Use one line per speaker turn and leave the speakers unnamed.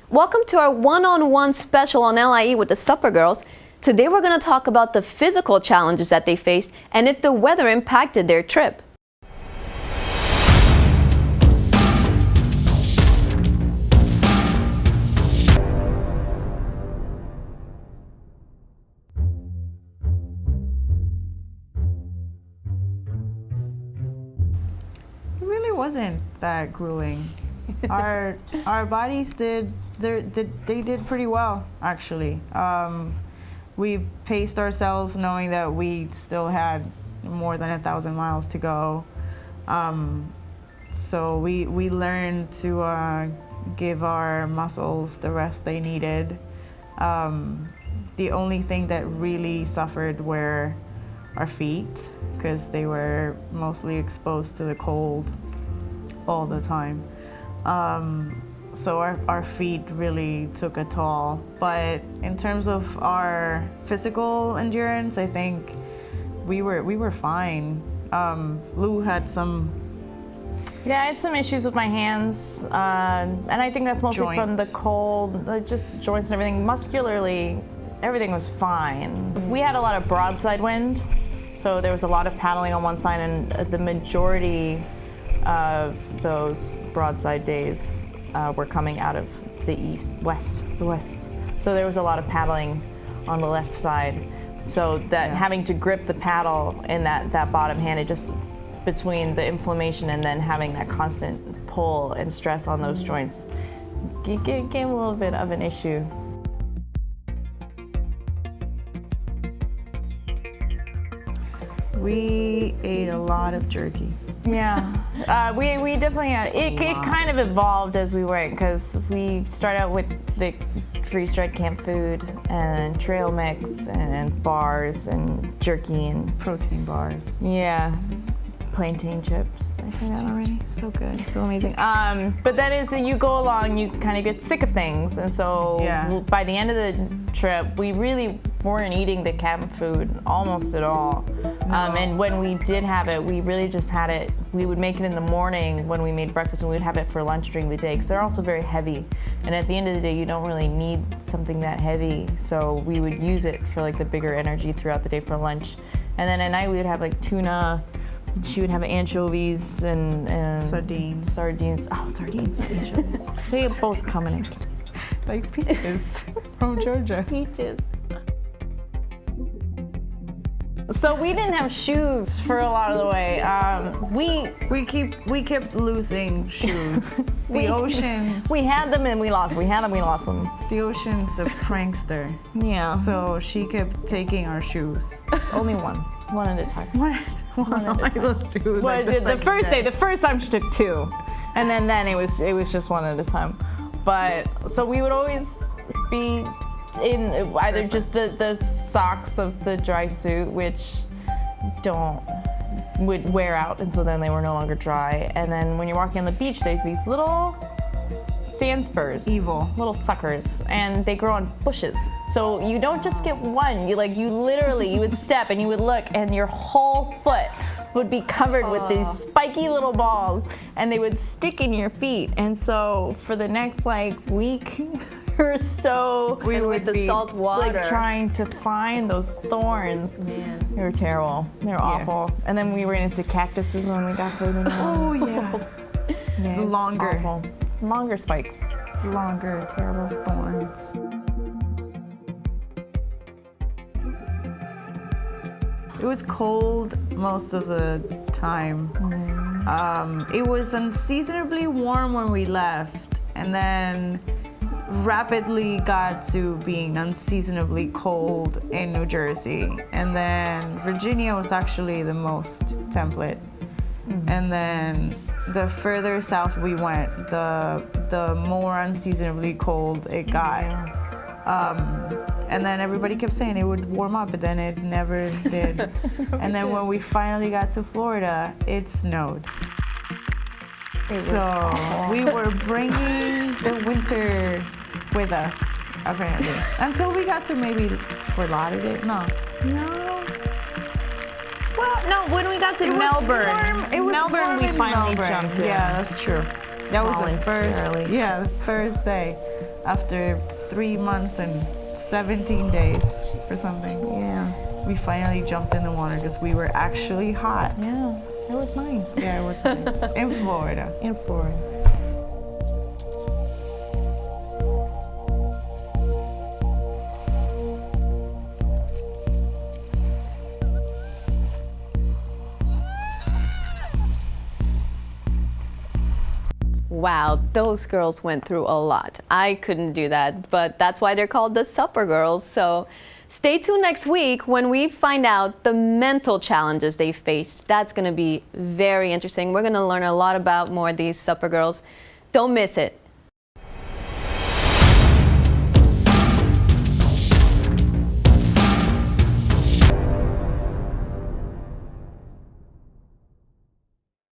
Welcome to our one-on-one special on LIE with the Supergirls. Today we're going to talk about the physical challenges that they faced and if the weather impacted their trip.
It really wasn't that grueling. Our bodies did pretty well, actually. We paced ourselves knowing that we still had more than 1,000 miles to go. So we learned to give our muscles the rest they needed. The only thing that really suffered were our feet, because they were mostly exposed to the cold all the time. So our feet really took a toll. But in terms of our physical endurance, I think we were fine. Lou had some.
Yeah, I had some issues with my hands, and I think that's mostly from the cold, just joints and everything. Muscularly, everything was fine. We had a lot of broadside wind, so there was a lot of paddling on one side, and the majority of those broadside days were coming out of the the west. So there was a lot of paddling on the left side. So that having to grip the paddle in that bottom hand, it just, between the inflammation and then having that constant pull and stress on those joints, gave a little bit of an issue.
We ate a lot of jerky.
Yeah, we definitely had it. It kind of evolved as we went, because we started out with the freeze-dried camp food and trail mix and bars and jerky and
Protein bars.
yeah, plantain chips. Did I say that already? So good, so amazing. But that is, you go along, you kind of get sick of things, and so by the end of the trip, we really weren't eating the camp food almost at all. And when we did have it, we really just had it. We would make it in the morning when we made breakfast, and we would have it for lunch during the day, because they're also very heavy. And at the end of the day, you don't really need something that heavy, so we would use it for like the bigger energy throughout the day for lunch. And then at night, we would have like tuna. She would have anchovies and
Sardines.
Oh, sardines and anchovies. They both come in it.
Like peaches from Georgia.
Peaches. So we didn't have shoes for a lot of the way.
We kept losing shoes. The ocean.
We had them and we lost. We had them, we lost them.
The ocean's a prankster.
Yeah.
So she kept taking our shoes.
Only one at a time.
One at a time.
Well, the first time she took two, and then it was just one at a time. But so we would always be in either just the socks of the dry suit, which would wear out, and so then they were no longer dry. And then when you're walking on the beach, there's these little sand spurs, little suckers, and they grow on bushes. So you don't just get one. You literally you would step and you would look, and your whole foot would be covered with these spiky little balls, and they would stick in your feet. And so for the next week, we
with the salt water,
trying to find those thorns.
Man.
They were terrible. They were awful. And then we ran into cactuses when we got further down.
Oh yeah.
Longer spikes.
Longer, terrible thorns. It was cold most of the time. It was unseasonably warm when we left, and then rapidly got to being unseasonably cold in New Jersey. And then Virginia was actually the most temperate. And then the further south we went, the more unseasonably cold it got. And then everybody kept saying it would warm up, but then it never did. And then when we finally got to Florida, it snowed. So we were bringing the winter with us, apparently. Until we got to maybe Fort Lauderdale. No.
Well, no, when we got to Melbourne. Melbourne, we finally jumped in.
Yeah, that's true. That was the first day. after 3 months and 17 days or something.
Yeah.
We finally jumped in the water because we were actually hot.
Yeah. It was nice.
Yeah, it was nice. In Florida.
In Florida.
Wow, those girls went through a lot. I couldn't do that, but that's why they're called the Supergirls. So stay tuned next week when we find out the mental challenges they faced. That's going to be very interesting. We're going to learn a lot about more of these Supergirls. Don't miss it.